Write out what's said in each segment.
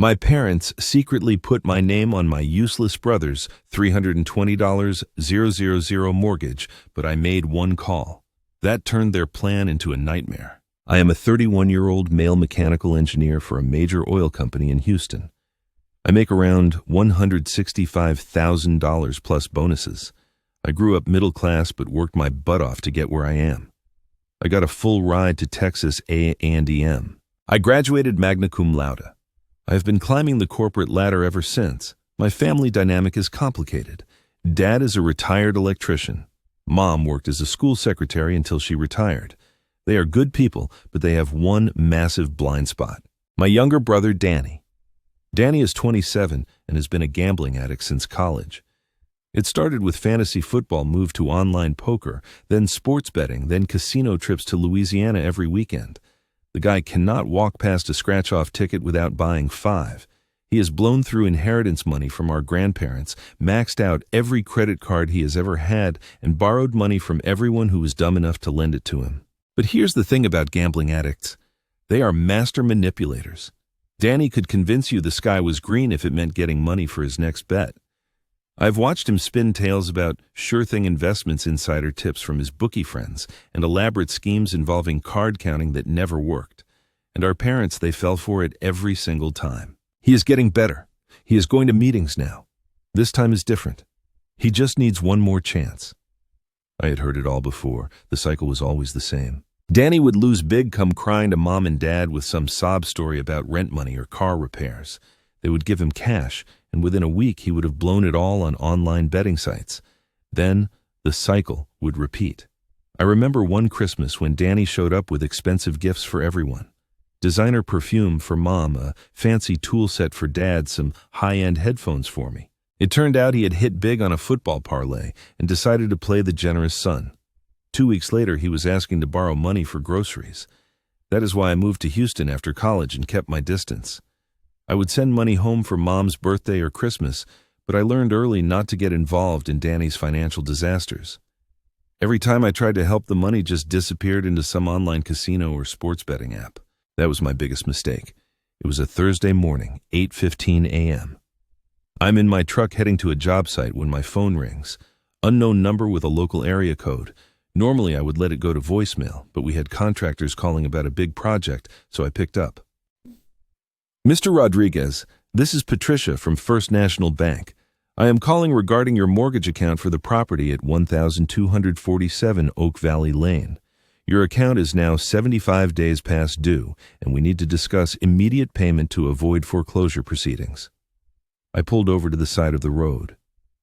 My parents secretly put my name on my useless brother's $320,000 mortgage, but I made one call. That turned their plan into a nightmare. I am a 31-year-old male mechanical engineer for a major oil company in Houston. I make around $165,000 plus bonuses. I grew up middle class but worked my butt off to get where I am. I got a full ride to Texas A&M. I graduated magna cum laude. I have been climbing the corporate ladder ever since. My family dynamic is complicated. Dad is a retired electrician. Mom worked as a school secretary until she retired. They are good people, but they have one massive blind spot. My younger brother, Danny. Danny is 27 and has been a gambling addict since college. It started with fantasy football, moved to online poker, then sports betting, then casino trips to Louisiana every weekend. The guy cannot walk past a scratch-off ticket without buying 5. He has blown through inheritance money from our grandparents, maxed out every credit card he has ever had, and borrowed money from everyone who was dumb enough to lend it to him. But here's the thing about gambling addicts. They are master manipulators. Danny could convince you the sky was green if it meant getting money for his next bet. I've watched him spin tales about sure-thing investments, insider tips from his bookie friends, and elaborate schemes involving card counting that never worked. And our parents, they fell for it every single time. He is getting better. He is going to meetings now. This time is different. He just needs one more chance. I had heard it all before. The cycle was always the same. Danny would lose big, come crying to mom and dad with some sob story about rent money or car repairs. They would give him cash, and within a week he would have blown it all on online betting sites. Then the cycle would repeat. I remember one Christmas when Danny showed up with expensive gifts for everyone. Designer perfume for mom, a fancy tool set for dad, some high-end headphones for me. It turned out he had hit big on a football parlay and decided to play the generous son. 2 weeks later, he was asking to borrow money for groceries. That is why I moved to Houston after college and kept my distance. I would send money home for mom's birthday or Christmas, but I learned early not to get involved in Danny's financial disasters. Every time I tried to help, the money just disappeared into some online casino or sports betting app. That was my biggest mistake. It was a Thursday morning, 8:15 a.m. I'm in my truck heading to a job site when my phone rings. Unknown number with a local area code. Normally I would let it go to voicemail, but we had contractors calling about a big project, so I picked up. Mr. Rodriguez, this is Patricia from First National Bank. I am calling regarding your mortgage account for the property at 1247 Oak Valley Lane. Your account is now 75 days past due, and we need to discuss immediate payment to avoid foreclosure proceedings. I pulled over to the side of the road.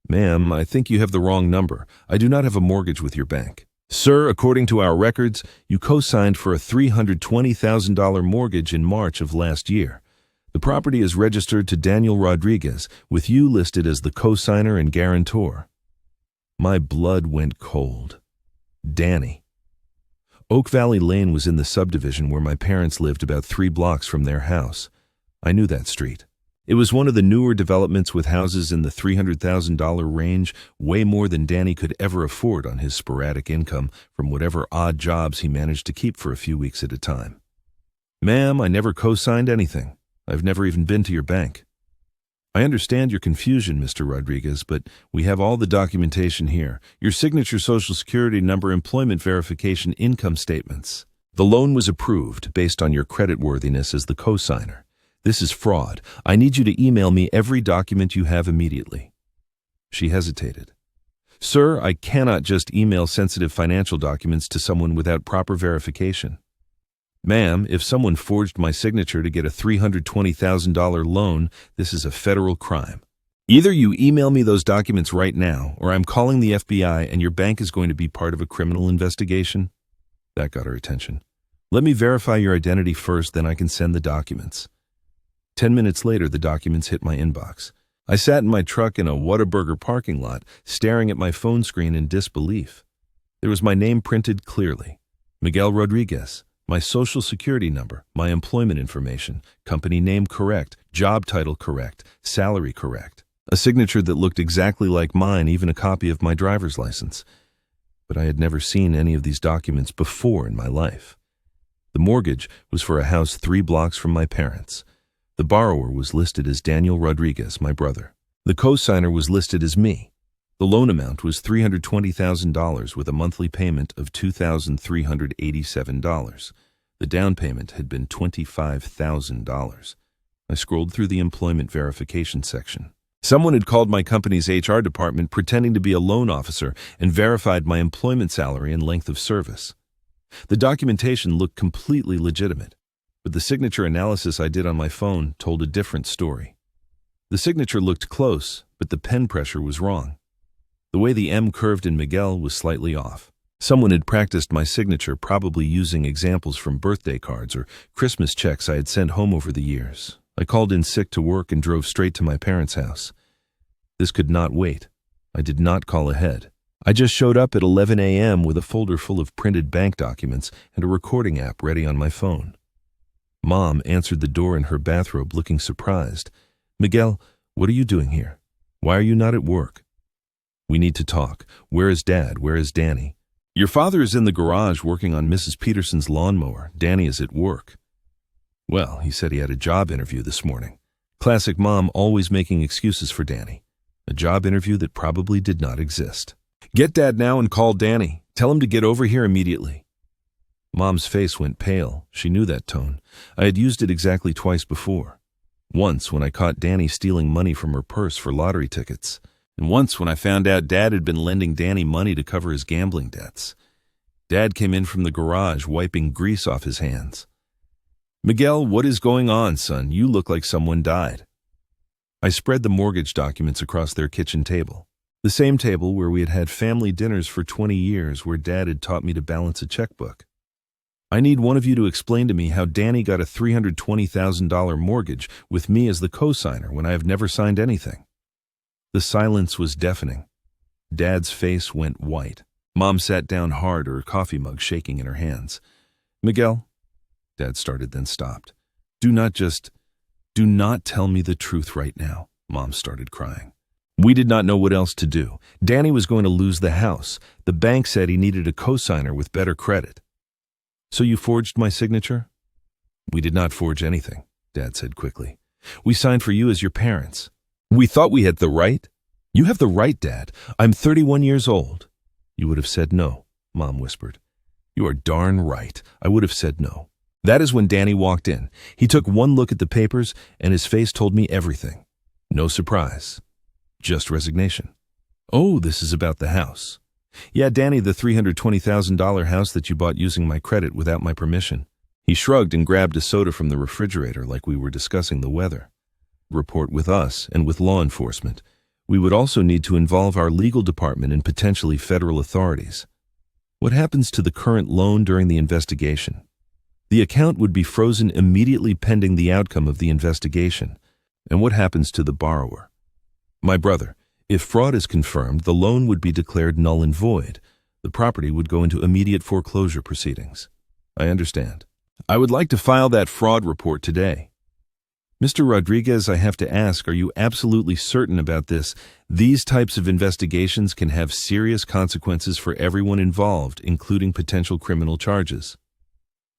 Ma'am, I think you have the wrong number. I do not have a mortgage with your bank. Sir, according to our records, you co-signed for a $320,000 mortgage in March of last year. The property is registered to Daniel Rodriguez, with you listed as the co-signer and guarantor. My blood went cold. Danny. Oak Valley Lane was in the subdivision where my parents lived, about 3 blocks from their house. I knew that street. It was one of the newer developments with houses in the $300,000 range, way more than Danny could ever afford on his sporadic income from whatever odd jobs he managed to keep for a few weeks at a time. Ma'am, I never co-signed anything. I've never even been to your bank. I understand your confusion, Mr. Rodriguez, but we have all the documentation here. Your signature, social security number, employment verification, income statements. The loan was approved based on your creditworthiness as the co-signer. This is fraud. I need you to email me every document you have immediately. She hesitated. Sir, I cannot just email sensitive financial documents to someone without proper verification. Ma'am, if someone forged my signature to get a $320,000 loan, this is a federal crime. Either you email me those documents right now, or I'm calling the FBI and your bank is going to be part of a criminal investigation. That got her attention. Let me verify your identity first, then I can send the documents. 10 minutes later, the documents hit my inbox. I sat in my truck in a Whataburger parking lot, staring at my phone screen in disbelief. There was my name printed clearly. Miguel Rodriguez. My social security number, my employment information, company name correct, job title correct, salary correct. A signature that looked exactly like mine, even a copy of my driver's license. But I had never seen any of these documents before in my life. The mortgage was for a house 3 blocks from my parents. The borrower was listed as Daniel Rodriguez, my brother. The co-signer was listed as me. The loan amount was $320,000 with a monthly payment of $2,387. The down payment had been $25,000. I scrolled through the employment verification section. Someone had called my company's HR department pretending to be a loan officer and verified my employment salary and length of service. The documentation looked completely legitimate, but the signature analysis I did on my phone told a different story. The signature looked close, but the pen pressure was wrong. The way the M curved in Miguel was slightly off. Someone had practiced my signature, probably using examples from birthday cards or Christmas checks I had sent home over the years. I called in sick to work and drove straight to my parents' house. This could not wait. I did not call ahead. I just showed up at 11 a.m. with a folder full of printed bank documents and a recording app ready on my phone. Mom answered the door in her bathrobe, looking surprised. "Miguel, what are you doing here? Why are you not at work?" "We need to talk. Where is Dad? Where is Danny?" "Your father is in the garage working on Mrs. Peterson's lawnmower. Danny is at work." "Well, he said he had a job interview this morning." Classic mom, always making excuses for Danny. A job interview that probably did not exist. "Get Dad now and call Danny. Tell him to get over here immediately." Mom's face went pale. She knew that tone. I had used it exactly twice before. Once when I caught Danny stealing money from her purse for lottery tickets. And once when I found out Dad had been lending Danny money to cover his gambling debts. Dad came in from the garage, wiping grease off his hands. "Miguel, what is going on, son? You look like someone died." I spread the mortgage documents across their kitchen table. The same table where we had had family dinners for 20 years, where Dad had taught me to balance a checkbook. "I need one of you to explain to me how Danny got a $320,000 mortgage with me as the co-signer when I have never signed anything." The silence was deafening. Dad's face went white. Mom sat down hard, her coffee mug shaking in her hands. "Miguel," Dad started, then stopped. Do not tell me the truth right now," Mom started crying. "We did not know what else to do. Danny was going to lose the house. The bank said he needed a co-signer with better credit." "So you forged my signature?" "We did not forge anything," Dad said quickly. "We signed for you as your parents. We thought we had the right." "You have the right, Dad. I'm 31 years old." "You would have said no," Mom whispered. "You are darn right. I would have said no." That is when Danny walked in. He took one look at the papers, and his face told me everything. No surprise. Just resignation. "Oh, this is about the house." "Yeah, Danny, the $320,000 house that you bought using my credit without my permission." He shrugged and grabbed a soda from the refrigerator like we were discussing the weather. "Report with us and with law enforcement. We would also need to involve our legal department and potentially federal authorities." "What happens to the current loan during the investigation?" "The account would be frozen immediately pending the outcome of the investigation." "And what happens to the borrower?" "My brother, if fraud is confirmed, the loan would be declared null and void. The property would go into immediate foreclosure proceedings." "I understand. I would like to file that fraud report today." "Mr. Rodriguez, I have to ask, are you absolutely certain about this? These types of investigations can have serious consequences for everyone involved, including potential criminal charges."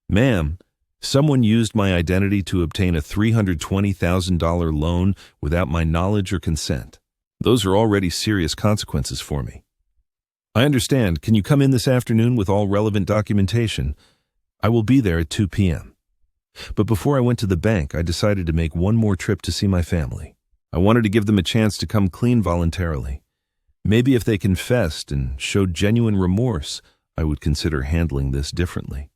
"Ma'am, someone used my identity to obtain a $320,000 loan without my knowledge or consent. Those are already serious consequences for me." "I understand. Can you come in this afternoon with all relevant documentation?" "I will be there at 2 p.m. But before I went to the bank, I decided to make one more trip to see my family. I wanted to give them a chance to come clean voluntarily. Maybe if they confessed and showed genuine remorse, I would consider handling this differently.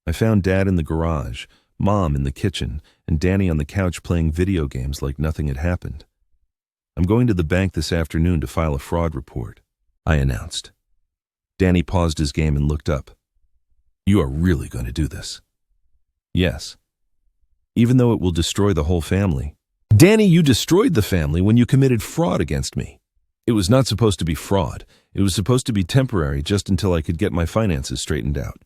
I found Dad in the garage, Mom in the kitchen, and Danny on the couch playing video games like nothing had happened. "I'm going to the bank this afternoon to file a fraud report," I announced. Danny paused his game and looked up. "You are really going to do this?" "Yes. Even though it will destroy the whole family." "Danny, you destroyed the family when you committed fraud against me." "It was not supposed to be fraud. It was supposed to be temporary just until I could get my finances straightened out."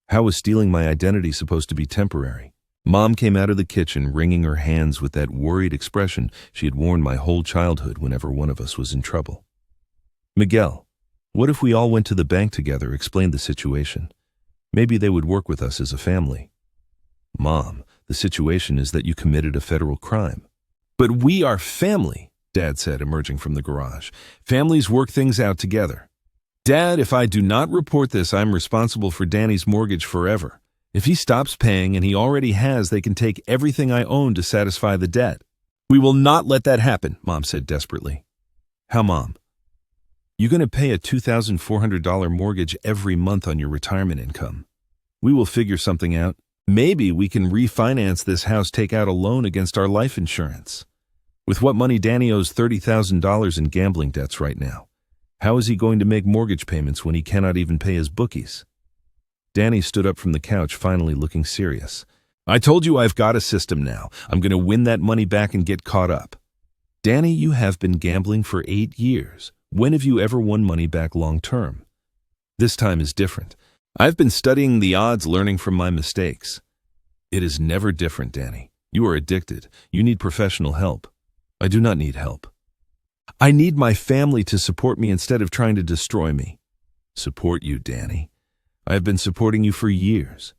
"How was stealing my identity supposed to be temporary?" Mom came out of the kitchen, wringing her hands with that worried expression she had worn my whole childhood whenever one of us was in trouble. "Miguel, what if we all went to the bank together, explained the situation? Maybe they would work with us as a family." "Mom, The situation is that you committed a federal crime. But we are family, Dad said, emerging from the garage. Families work things out together. Dad, if I do not report this, I'm responsible for Danny's mortgage forever. If he stops paying, and he already has, they can take everything I own to satisfy the debt. We will not let that happen, Mom said desperately. How, Mom? You going to pay a $2,400 mortgage every month on your retirement income. We will figure something out. Maybe we can refinance this house, take out a loan against our life insurance. With what money Danny owes $30,000 in gambling debts right now. How is he going to make mortgage payments when he cannot even pay his bookies? Danny stood up from the couch, finally looking serious. I told you I've got a system now. I'm going to win that money back and get caught up. Danny, you have been gambling for 8 years. When have you ever won money back long term? This time is different. I've been studying the odds, learning from my mistakes. It is never different, Danny. You are addicted. You need professional help. I do not need help. I need my family to support me instead of trying to destroy me. Support you, Danny. I have been supporting you for years.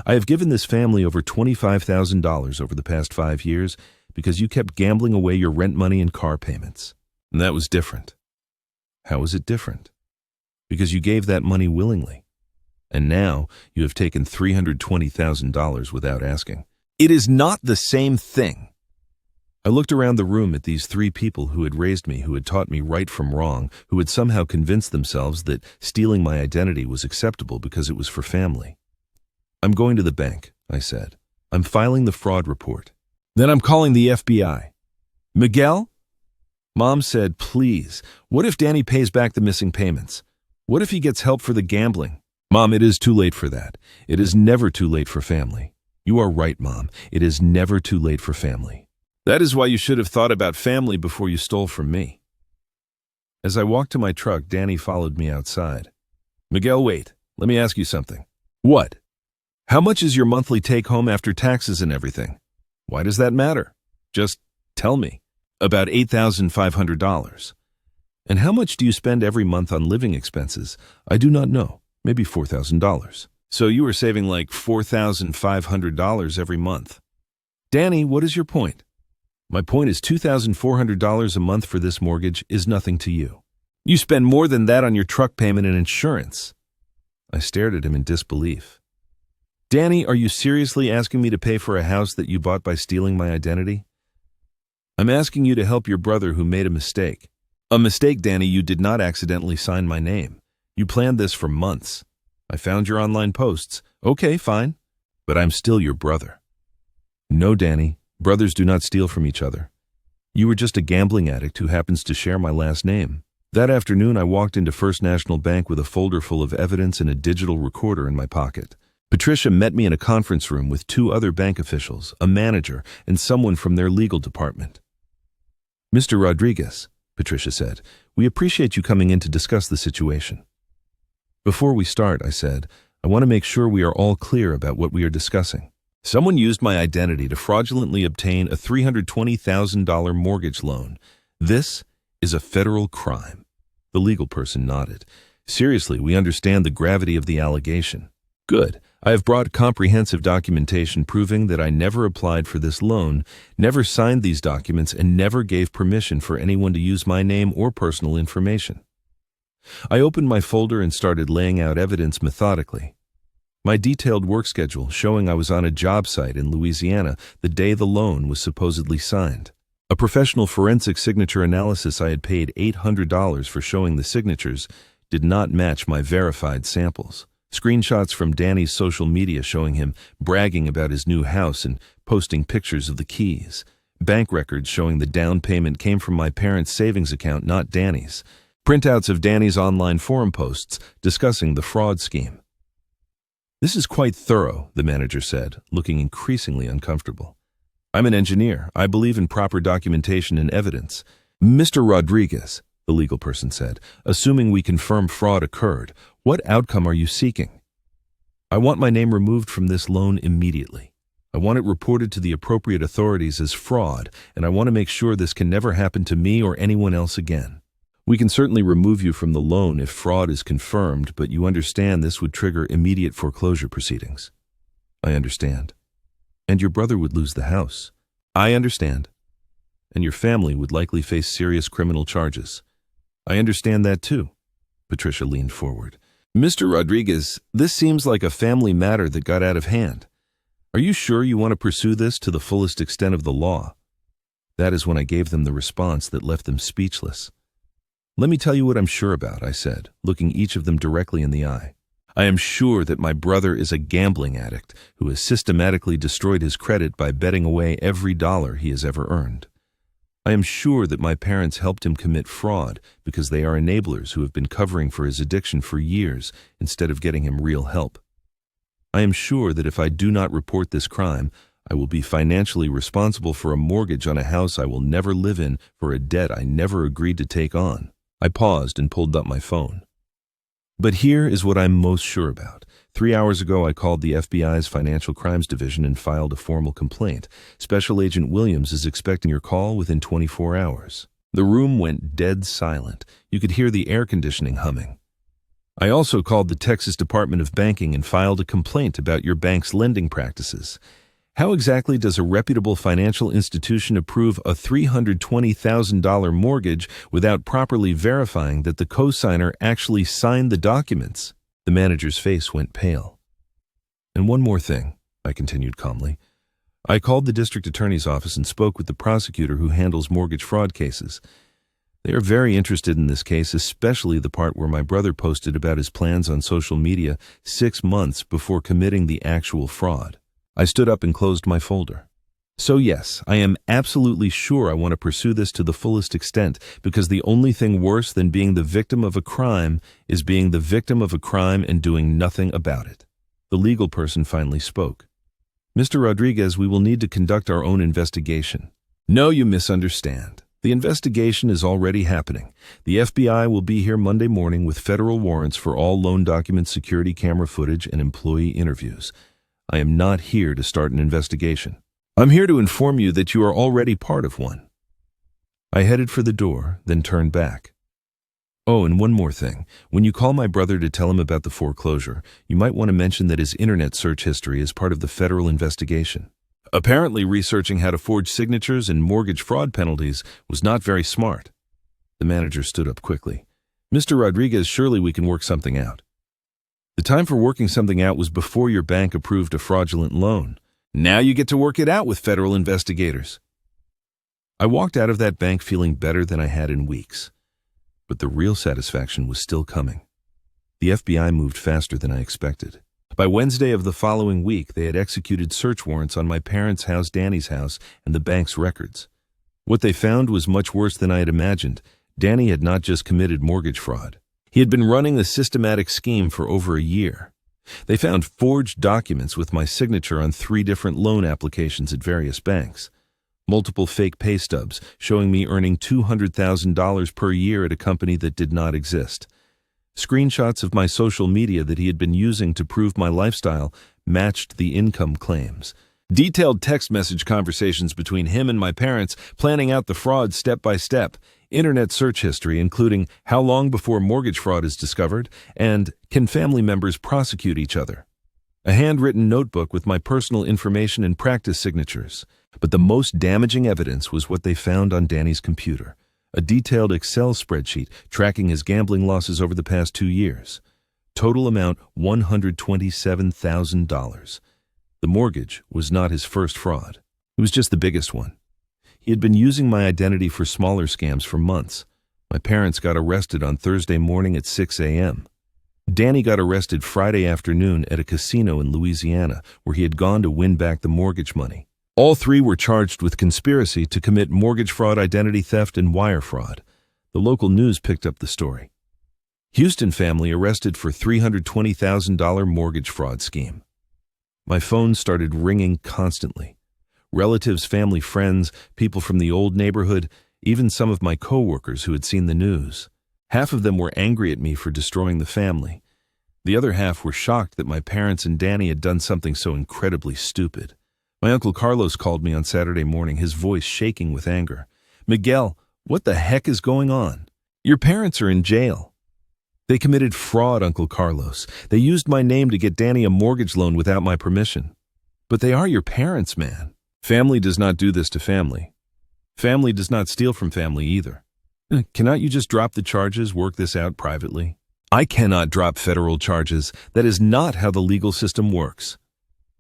I have given this family over $25,000 over the past 5 years because you kept gambling away your rent money and car payments. And that was different. How was it different? Because you gave that money willingly. And now you have taken $320,000 without asking. It is not the same thing. I looked around the room at these 3 people who had raised me, who had taught me right from wrong, who had somehow convinced themselves that stealing my identity was acceptable because it was for family. I'm going to the bank, I said. I'm filing the fraud report. Then I'm calling the FBI. Miguel? Mom said, please, what if Danny pays back the missing payments? What if he gets help for the gambling? Mom, it is too late for that. It is never too late for family. You are right, Mom. It is never too late for family. That is why you should have thought about family before you stole from me. As I walked to my truck, Danny followed me outside. Miguel, wait. Let me ask you something. What? How much is your monthly take-home after taxes and everything? Why does that matter? Just tell me. About $8,500. And how much do you spend every month on living expenses? I do not know. Maybe $4,000. So you are saving like $4,500 every month. Danny, what is your point? My point is $2,400 a month for this mortgage is nothing to you. You spend more than that on your truck payment and insurance. I stared at him in disbelief. Danny, are you seriously asking me to pay for a house that you bought by stealing my identity? I'm asking you to help your brother who made a mistake. A mistake, Danny, you did not accidentally sign my name. You planned this for months. I found your online posts. Okay, fine. But I'm still your brother. No, Danny. Brothers do not steal from each other. You were just a gambling addict who happens to share my last name. That afternoon, I walked into First National Bank with a folder full of evidence and a digital recorder in my pocket. Patricia met me in a conference room with 2 other bank officials, a manager, and someone from their legal department. Mr. Rodriguez, Patricia said, we appreciate you coming in to discuss the situation. Before we start, I said, I want to make sure we are all clear about what we are discussing. Someone used my identity to fraudulently obtain a $320,000 mortgage loan. This is a federal crime. The legal person nodded. Seriously, we understand the gravity of the allegation. Good. I have brought comprehensive documentation proving that I never applied for this loan, never signed these documents, and never gave permission for anyone to use my name or personal information. I opened my folder and started laying out evidence methodically. My detailed work schedule showing I was on a job site in Louisiana the day the loan was supposedly signed. A professional forensic signature analysis I had paid $800 for showing the signatures did not match my verified samples. Screenshots from Danny's social media showing him bragging about his new house and posting pictures of the keys. Bank records showing the down payment came from my parents' savings account, not Danny's. Printouts of Danny's online forum posts discussing the fraud scheme. This is quite thorough, the manager said, looking increasingly uncomfortable. I'm an engineer. I believe in proper documentation and evidence. Mr. Rodriguez, the legal person said, assuming we confirm fraud occurred, what outcome are you seeking? I want my name removed from this loan immediately. I want it reported to the appropriate authorities as fraud, and I want to make sure this can never happen to me or anyone else again. We can certainly remove you from the loan if fraud is confirmed, but you understand this would trigger immediate foreclosure proceedings. I understand. And your brother would lose the house. I understand. And your family would likely face serious criminal charges. I understand that too. Patricia leaned forward. Mr. Rodriguez, this seems like a family matter that got out of hand. Are you sure you want to pursue this to the fullest extent of the law? That is when I gave them the response that left them speechless. Let me tell you what I'm sure about, I said, looking each of them directly in the eye. I am sure that my brother is a gambling addict who has systematically destroyed his credit by betting away every dollar he has ever earned. I am sure that my parents helped him commit fraud because they are enablers who have been covering for his addiction for years instead of getting him real help. I am sure that if I do not report this crime, I will be financially responsible for a mortgage on a house I will never live in for a debt I never agreed to take on. I paused and pulled up my phone. But here is what I'm most sure about. 3 hours ago, I called the FBI's Financial Crimes Division and filed a formal complaint. Special Agent Williams is expecting your call within 24 hours. The room went dead silent. You could hear the air conditioning humming. I also called the Texas Department of Banking and filed a complaint about your bank's lending practices. How exactly does a reputable financial institution approve a $320,000 mortgage without properly verifying that the cosigner actually signed the documents? The manager's face went pale. And one more thing, I continued calmly. I called the district attorney's office and spoke with the prosecutor who handles mortgage fraud cases. They are very interested in this case, especially the part where my brother posted about his plans on social media 6 months before committing the actual fraud. I stood up and closed my folder. So yes, I am absolutely sure I want to pursue this to the fullest extent, because the only thing worse than being the victim of a crime is being the victim of a crime and doing nothing about it. The legal person finally spoke. Mr. Rodriguez, we will need to conduct our own investigation. No, you misunderstand. The investigation is already happening. The FBI will be here Monday morning with federal warrants for all loan documents, security camera footage, and employee interviews. I am not here to start an investigation. I'm here to inform you that you are already part of one. I headed for the door, then turned back. Oh, and one more thing. When you call my brother to tell him about the foreclosure, you might want to mention that his internet search history is part of the federal investigation. Apparently, researching how to forge signatures and mortgage fraud penalties was not very smart. The manager stood up quickly. Mr. Rodriguez, surely we can work something out. The time for working something out was before your bank approved a fraudulent loan. Now you get to work it out with federal investigators. I walked out of that bank feeling better than I had in weeks. But the real satisfaction was still coming. The FBI moved faster than I expected. By Wednesday of the following week, they had executed search warrants on my parents' house, Danny's house, and the bank's records. What they found was much worse than I had imagined. Danny had not just committed mortgage fraud. He had been running a systematic scheme for over a year. They found forged documents with my signature on 3 different loan applications at various banks. Multiple fake pay stubs showing me earning $200,000 per year at a company that did not exist. Screenshots of my social media that he had been using to prove my lifestyle matched the income claims. Detailed text message conversations between him and my parents, planning out the fraud step by step. Internet search history, including how long before mortgage fraud is discovered, and can family members prosecute each other. A handwritten notebook with my personal information and practice signatures. But the most damaging evidence was what they found on Danny's computer. A detailed Excel spreadsheet tracking his gambling losses over the past 2 years. Total amount $127,000. The mortgage was not his first fraud. It was just the biggest one. He had been using my identity for smaller scams for months. My parents got arrested on Thursday morning at 6 a.m. Danny got arrested Friday afternoon at a casino in Louisiana, where he had gone to win back the mortgage money. All 3 were charged with conspiracy to commit mortgage fraud, identity theft, and wire fraud. The local news picked up the story. Houston family arrested for $320,000 mortgage fraud scheme. My phone started ringing constantly. Relatives, family, friends, people from the old neighborhood, even some of my co-workers who had seen the news. Half of them were angry at me for destroying the family. The other half were shocked that my parents and Danny had done something so incredibly stupid. My Uncle Carlos called me on Saturday morning, his voice shaking with anger. "Miguel, what the heck is going on? Your parents are in jail." "They committed fraud, Uncle Carlos. They used my name to get Danny a mortgage loan without my permission." But they are your parents, man. Family does not do this to family. Family does not steal from family either. Cannot you just drop the charges, work this out privately? I cannot drop federal charges. That is not how the legal system works.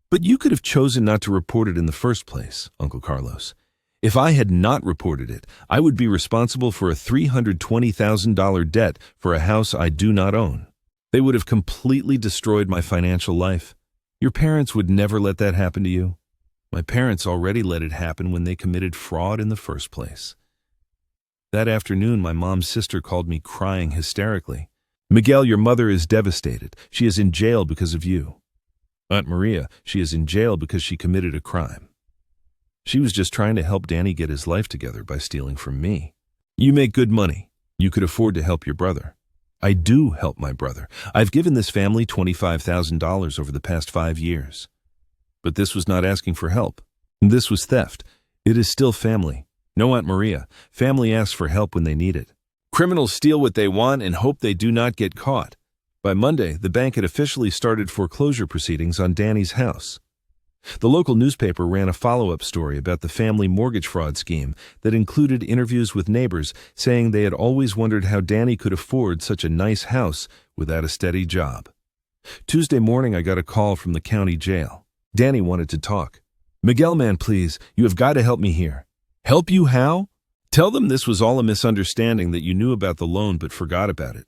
But you could have chosen not to report it in the first place, Uncle Carlos. If I had not reported it, I would be responsible for a $320,000 debt for a house I do not own. They would have completely destroyed my financial life. Your parents would never let that happen to you. My parents already let it happen when they committed fraud in the first place. That afternoon, my mom's sister called me crying hysterically. Miguel, your mother is devastated. She is in jail because of you. Aunt Maria, she is in jail because she committed a crime. She was just trying to help Danny get his life together by stealing from me. You make good money. You could afford to help your brother. I do help my brother. I've given this family $25,000 over the past 5 years. But this was not asking for help. This was theft. It is still family. No, Aunt Maria. Family asks for help when they need it. Criminals steal what they want and hope they do not get caught. By Monday, the bank had officially started foreclosure proceedings on Danny's house. The local newspaper ran a follow-up story about the family mortgage fraud scheme that included interviews with neighbors saying they had always wondered how Danny could afford such a nice house without a steady job. Tuesday morning, I got a call from the county jail. Danny wanted to talk. Miguel, man, please, you have got to help me here. Help you how? Tell them this was all a misunderstanding, that you knew about the loan but forgot about it.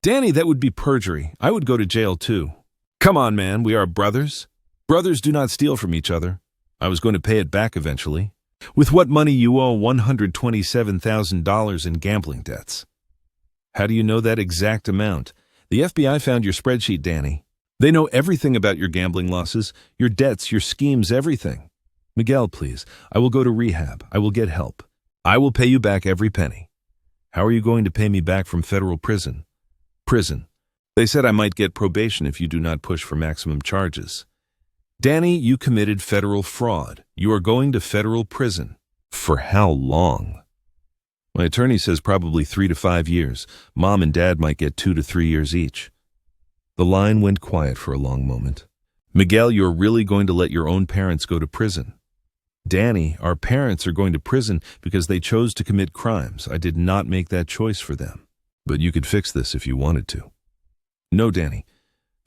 Danny, that would be perjury. I would go to jail too. Come on, man, we are brothers. Brothers do not steal from each other. I was going to pay it back eventually. With what money you owe $127,000 in gambling debts. How do you know that exact amount? The FBI found your spreadsheet, Danny. They know everything about your gambling losses, your debts, your schemes, everything. Miguel, please, I will go to rehab. I will get help. I will pay you back every penny. How are you going to pay me back from federal prison? Prison. They said I might get probation if you do not push for maximum charges. Danny, you committed federal fraud. You are going to federal prison. For how long? My attorney says probably 3 to 5 years. Mom and Dad might get 2 to 3 years each. The line went quiet for a long moment. Miguel, you're really going to let your own parents go to prison? Danny, our parents are going to prison because they chose to commit crimes. I did not make that choice for them. But you could fix this if you wanted to. No, Danny.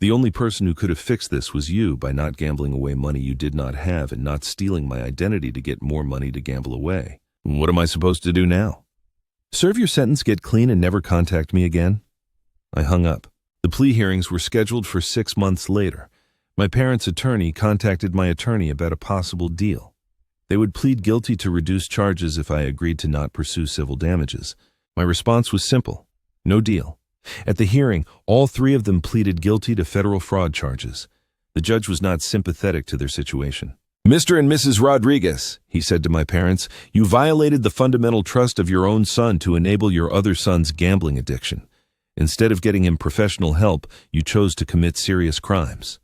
The only person who could have fixed this was you by not gambling away money you did not have and not stealing my identity to get more money to gamble away. What am I supposed to do now? Serve your sentence, get clean, and never contact me again? I hung up. The plea hearings were scheduled for 6 months later. My parents' attorney contacted my attorney about a possible deal. They would plead guilty to reduced charges if I agreed to not pursue civil damages. My response was simple. No deal. At the hearing, all 3 of them pleaded guilty to federal fraud charges. The judge was not sympathetic to their situation. Mr. and Mrs. Rodriguez, he said to my parents, you violated the fundamental trust of your own son to enable your other son's gambling addiction. Instead of getting him professional help, you chose to commit serious crimes.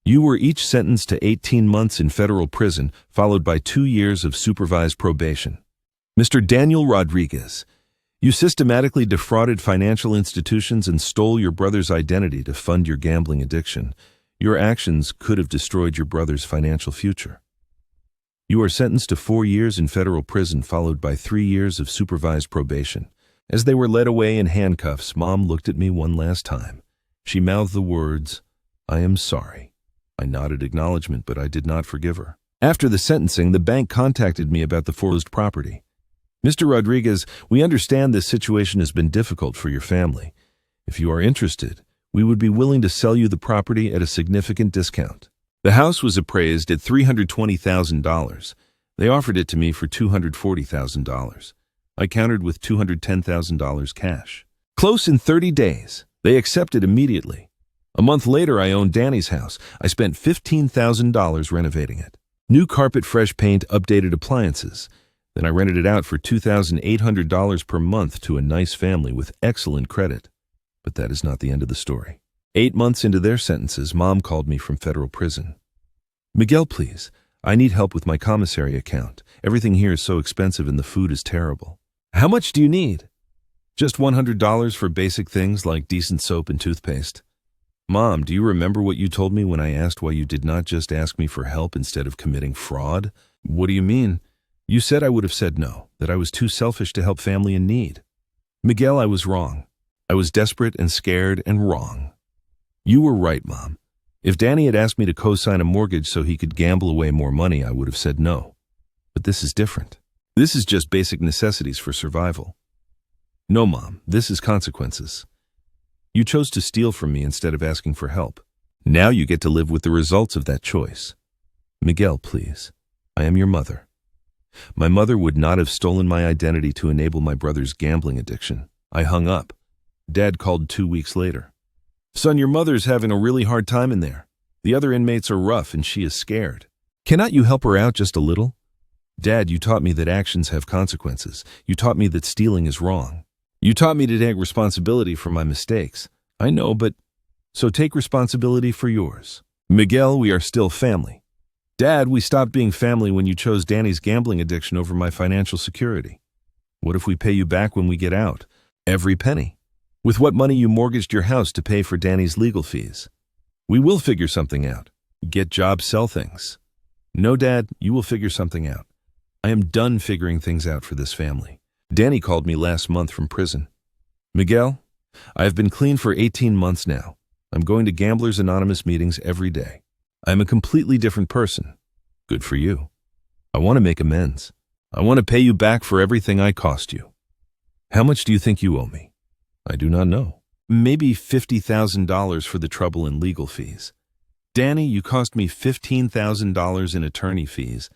You were each sentenced to 18 months in federal prison, followed by 2 years of supervised probation. Mr. Daniel Rodriguez, you systematically defrauded financial institutions and stole your brother's identity to fund your gambling addiction. Your actions could have destroyed your brother's financial future. You are sentenced to 4 years in federal prison, followed by 3 years of supervised probation. As they were led away in handcuffs, Mom looked at me one last time. She mouthed the words, I am sorry. I nodded acknowledgement, but I did not forgive her. After the sentencing, the bank contacted me about the foreclosed property. Mr. Rodriguez, we understand this situation has been difficult for your family. If you are interested, we would be willing to sell you the property at a significant discount. The house was appraised at $320,000. They offered it to me for $240,000. I countered with $210,000 cash. Close in 30 days. They accepted immediately. A month later, I owned Danny's house. I spent $15,000 renovating it. New carpet, fresh paint, updated appliances. Then I rented it out for $2,800 per month to a nice family with excellent credit. But that is not the end of the story. 8 months into their sentences, Mom called me from federal prison. Miguel, please, I need help with my commissary account. Everything here is so expensive and the food is terrible. How much do you need? Just $100 for basic things like decent soap and toothpaste. Mom, do you remember what you told me when I asked why you did not just ask me for help instead of committing fraud? What do you mean? You said I would have said no, that I was too selfish to help family in need. Miguel, I was wrong. I was desperate and scared and wrong. You were right, Mom. If Danny had asked me to co-sign a mortgage so he could gamble away more money, I would have said no. But this is different. This is just basic necessities for survival. No, Mom, this is consequences. You chose to steal from me instead of asking for help. Now you get to live with the results of that choice. Miguel, please. I am your mother. My mother would not have stolen my identity to enable my brother's gambling addiction. I hung up. Dad called 2 weeks later. Son, your mother's having a really hard time in there. The other inmates are rough and she is scared. Cannot you help her out just a little? Dad, you taught me that actions have consequences. You taught me that stealing is wrong. You taught me to take responsibility for my mistakes. I know, but so take responsibility for yours. Miguel, we are still family. Dad, we stopped being family when you chose Danny's gambling addiction over my financial security. What if we pay you back when we get out? Every penny. With what money you mortgaged your house to pay for Danny's legal fees. We will figure something out. Get jobs, sell things. No, Dad, you will figure something out. I am done figuring things out for this family. Danny called me last month from prison. Miguel, I have been clean for 18 months now. I'm going to Gamblers Anonymous meetings every day. I am a completely different person. Good for you. I want to make amends. I want to pay you back for everything I cost you. How much do you think you owe me? I do not know. Maybe $50,000 for the trouble and legal fees. Danny, you cost me $15,000 in attorney fees,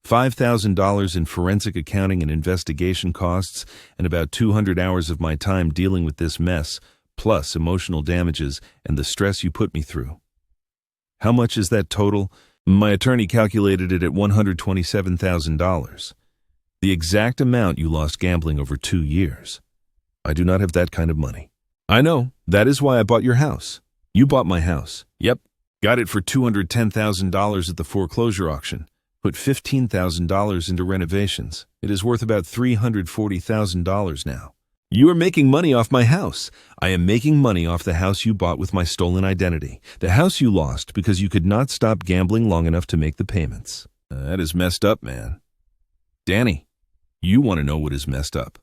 $5,000 in forensic accounting and investigation costs, and about 200 hours of my time dealing with this mess, plus emotional damages and the stress you put me through. How much is that total? My attorney calculated it at $127,000. The exact amount you lost gambling over 2 years. I do not have that kind of money. I know. That is why I bought your house. You bought my house. Yep. Got it for $210,000 at the foreclosure auction. Put $15,000 into renovations. It is worth about $340,000 now. You are making money off my house. I am making money off the house you bought with my stolen identity. The house you lost because you could not stop gambling long enough to make the payments. That is messed up, man. Danny, you want to know what is messed up.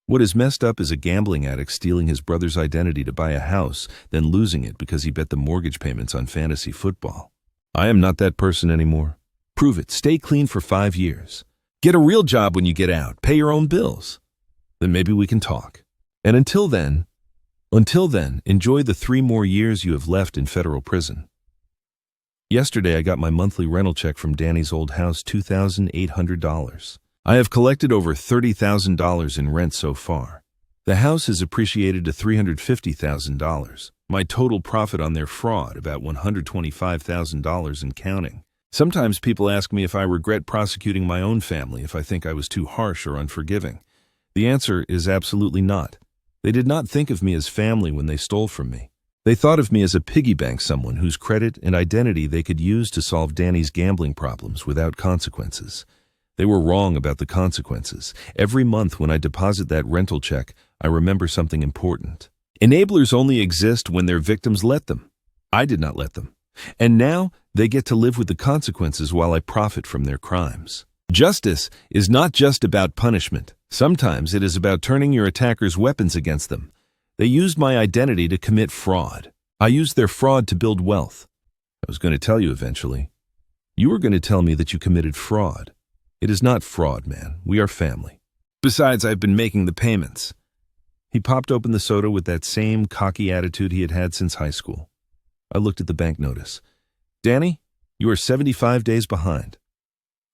What is messed up is a gambling addict stealing his brother's identity to buy a house, then losing it because he bet the mortgage payments on fantasy football. I am not that person anymore. Prove it. Stay clean for 5 years. Get a real job when you get out. Pay your own bills. Then maybe we can talk. And until then, enjoy the 3 more years you have left in federal prison. Yesterday, I got my monthly rental check from Danny's old house, $2,800. I have collected over $30,000 in rent so far. The house has appreciated to $350,000. My total profit on their fraud, about $125,000 and counting. Sometimes people ask me if I regret prosecuting my own family if I think I was too harsh or unforgiving. The answer is absolutely not. They did not think of me as family when they stole from me. They thought of me as a piggy bank, someone whose credit and identity they could use to solve Danny's gambling problems without consequences. They were wrong about the consequences. Every month when I deposit that rental check, I remember something important. Enablers only exist when their victims let them. I did not let them. And now they get to live with the consequences while I profit from their crimes. Justice is not just about punishment. Sometimes it is about turning your attackers' weapons against them. They used my identity to commit fraud. I used their fraud to build wealth. I was going to tell you eventually. You were going to tell me that you committed fraud. It is not fraud, man. We are family. Besides, I've been making the payments. He popped open the soda with that same cocky attitude he had had since high school. I looked at the bank notice. Danny, you are 75 days behind.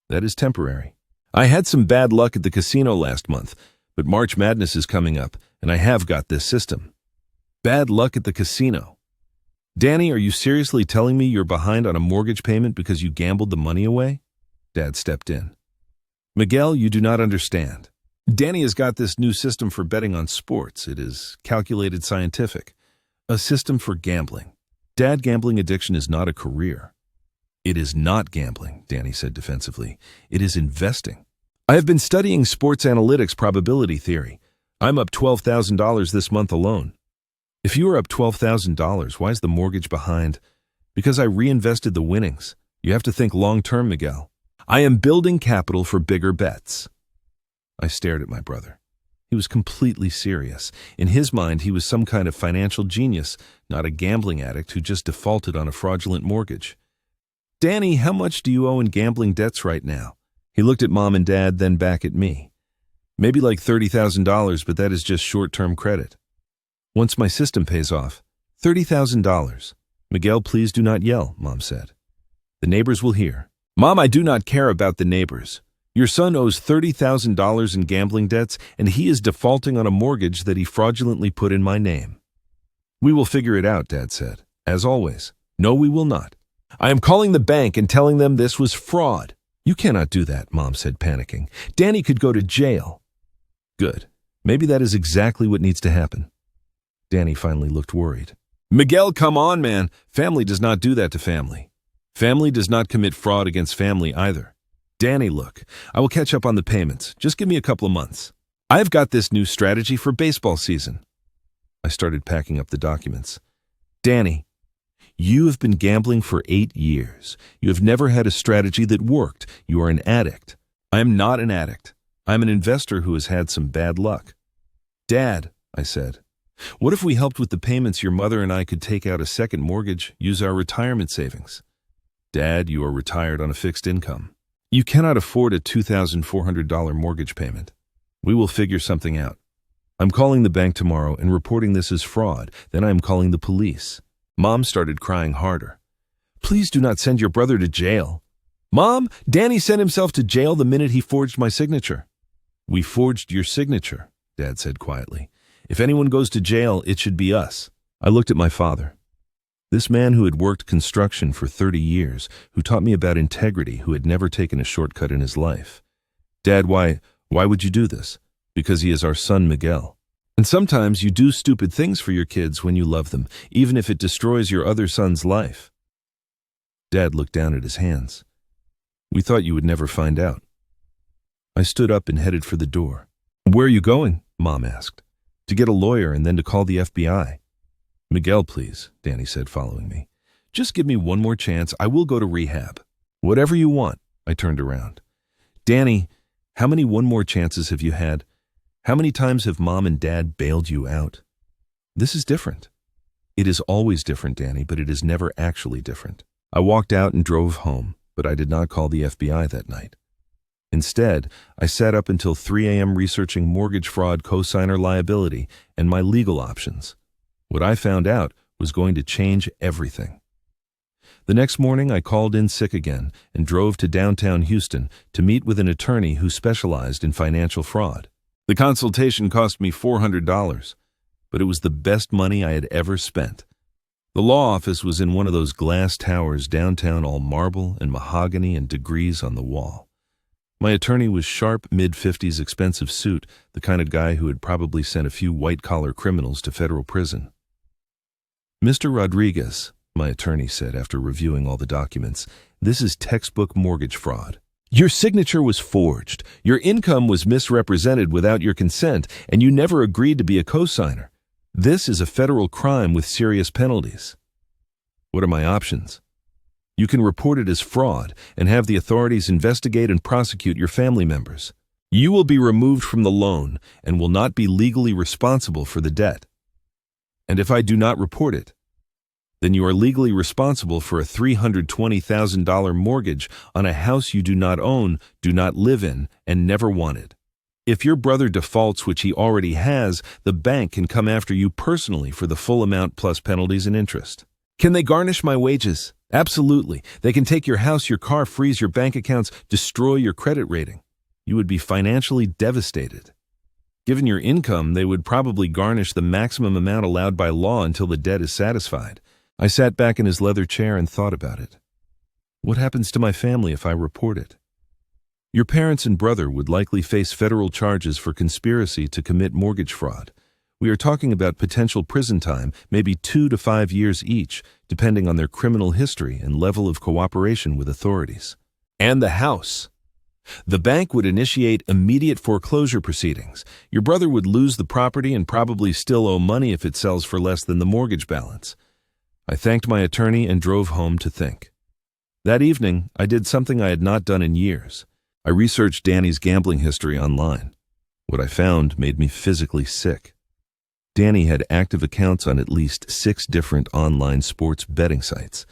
That is temporary. I had some bad luck at the casino last month, but March Madness is coming up, and I have got this system. Bad luck at the casino. Danny, are you seriously telling me you're behind on a mortgage payment because you gambled the money away? Dad stepped in. Miguel, you do not understand. Danny has got this new system for betting on sports. It is calculated scientific. A system for gambling. Dad, gambling addiction is not a career. It is not gambling, Danny said defensively. It is investing. I have been studying sports analytics probability theory. I'm up $12,000 this month alone. If you are up $12,000, why is the mortgage behind? Because I reinvested the winnings. You have to think long-term, Miguel. I am building capital for bigger bets. I stared at my brother. He was completely serious. In his mind, he was some kind of financial genius, not a gambling addict who just defaulted on a fraudulent mortgage. Danny, how much do you owe in gambling debts right now? He looked at Mom and Dad, then back at me. Maybe like $30,000, but that is just short-term credit. Once my system pays off, $30,000. Miguel, please do not yell, Mom said. The neighbors will hear. Mom, I do not care about the neighbors. Your son owes $30,000 in gambling debts, and he is defaulting on a mortgage that he fraudulently put in my name. We will figure it out, Dad said. As always. No, we will not. I am calling the bank and telling them this was fraud. You cannot do that, Mom said, panicking. Danny could go to jail. Good. Maybe that is exactly what needs to happen. Danny finally looked worried. Miguel, come on, man. Family does not do that to family. Family does not commit fraud against family either. Danny, look, I will catch up on the payments. Just give me a couple of months. I've got this new strategy for baseball season. I started packing up the documents. Danny, you have been gambling for 8 years. You have never had a strategy that worked. You are an addict. I am not an addict. I'm an investor who has had some bad luck. Dad, I said, what if we helped with the payments your mother and I could take out a second mortgage, use our retirement savings? Dad, you are retired on a fixed income. You cannot afford a $2,400 mortgage payment. We will figure something out. I'm calling the bank tomorrow and reporting this as fraud. Then I am calling the police. Mom started crying harder. Please do not send your brother to jail. Mom, Danny sent himself to jail the minute he forged my signature. We forged your signature, Dad said quietly. If anyone goes to jail, it should be us. I looked at my father. This man who had worked construction for 30 years, who taught me about integrity, who had never taken a shortcut in his life. Dad, why would you do this? Because he is our son, Miguel. And sometimes you do stupid things for your kids when you love them, even if it destroys your other son's life. Dad looked down at his hands. We thought you would never find out. I stood up and headed for the door. Where are you going? Mom asked. To get a lawyer and then to call the FBI. Miguel, please, Danny said, following me. Just give me one more chance. I will go to rehab. Whatever you want. I turned around. Danny, how many one more chances have you had? How many times have Mom and Dad bailed you out? This is different. It is always different, Danny, but it is never actually different. I walked out and drove home, but I did not call the FBI that night. Instead, I sat up until 3 a.m. researching mortgage fraud, cosigner liability, and my legal options. What I found out was going to change everything. The next morning, I called in sick again and drove to downtown Houston to meet with an attorney who specialized in financial fraud. The consultation cost me $400, but it was the best money I had ever spent. The law office was in one of those glass towers downtown, all marble and mahogany and degrees on the wall. My attorney was sharp, mid-50s, expensive suit, the kind of guy who had probably sent a few white-collar criminals to federal prison. Mr. Rodriguez, my attorney said after reviewing all the documents, this is textbook mortgage fraud. Your signature was forged, your income was misrepresented without your consent, and you never agreed to be a cosigner. This is a federal crime with serious penalties. What are my options? You can report it as fraud and have the authorities investigate and prosecute your family members. You will be removed from the loan and will not be legally responsible for the debt. And if I do not report it, then you are legally responsible for a $320,000 mortgage on a house you do not own, do not live in, and never wanted. If your brother defaults, which he already has, the bank can come after you personally for the full amount plus penalties and interest. Can they garnish my wages? Absolutely. They can take your house, your car, freeze your bank accounts, destroy your credit rating. You would be financially devastated. Given your income, they would probably garnish the maximum amount allowed by law until the debt is satisfied. I sat back in his leather chair and thought about it. What happens to my family if I report it? Your parents and brother would likely face federal charges for conspiracy to commit mortgage fraud. We are talking about potential prison time, maybe 2 to 5 years each, depending on their criminal history and level of cooperation with authorities. And the house. The bank would initiate immediate foreclosure proceedings. Your brother would lose the property and probably still owe money if it sells for less than the mortgage balance. I thanked my attorney and drove home to think. That evening, I did something I had not done in years. I researched Danny's gambling history online. What I found made me physically sick. Danny had active accounts on at least 6 different online sports betting sites.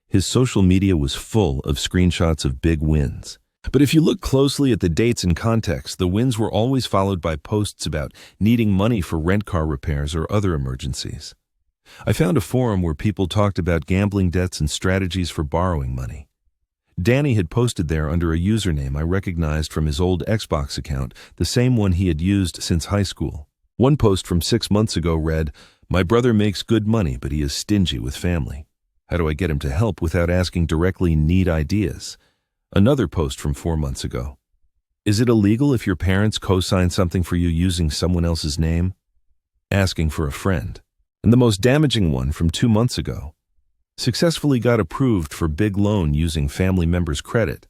His social media was full of screenshots of big wins. But if you look closely at the dates and context, the wins were always followed by posts about needing money for rent car repairs or other emergencies. I found a forum where people talked about gambling debts and strategies for borrowing money. Danny had posted there under a username I recognized from his old Xbox account, the same one he had used since high school. One post from 6 months ago read, "My brother makes good money, but he is stingy with family. How do I get him to help without asking directly need ideas?" Another post from 4 months ago. "Is it illegal if your parents co-sign something for you using someone else's name?" Asking for a friend. And the most damaging one from 2 months ago. "Successfully got approved for big loan using family members' credit.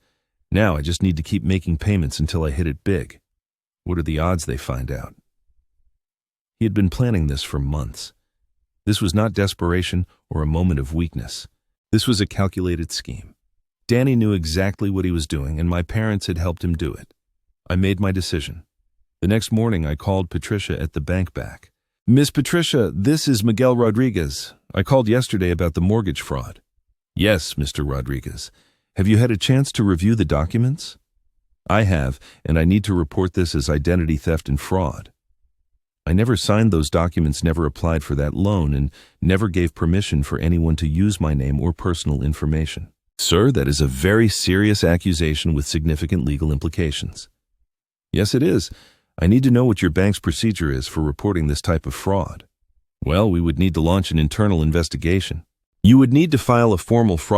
Now I just need to keep making payments until I hit it big. What are the odds they find out?" He had been planning this for months. This was not desperation or a moment of weakness. This was a calculated scheme. Danny knew exactly what he was doing, and my parents had helped him do it. I made my decision. The next morning, I called Patricia at the bank back. "Miss Patricia, this is Miguel Rodriguez. I called yesterday about the mortgage fraud." "Yes, Mr. Rodriguez. Have you had a chance to review the documents?" "I have, and I need to report this as identity theft and fraud. I never signed those documents, never applied for that loan, and never gave permission for anyone to use my name or personal information." "Sir, that is a very serious accusation with significant legal implications." "Yes, it is. I need to know what your bank's procedure is for reporting this type of fraud." "Well, we would need to launch an internal investigation. You would need to file a formal fraud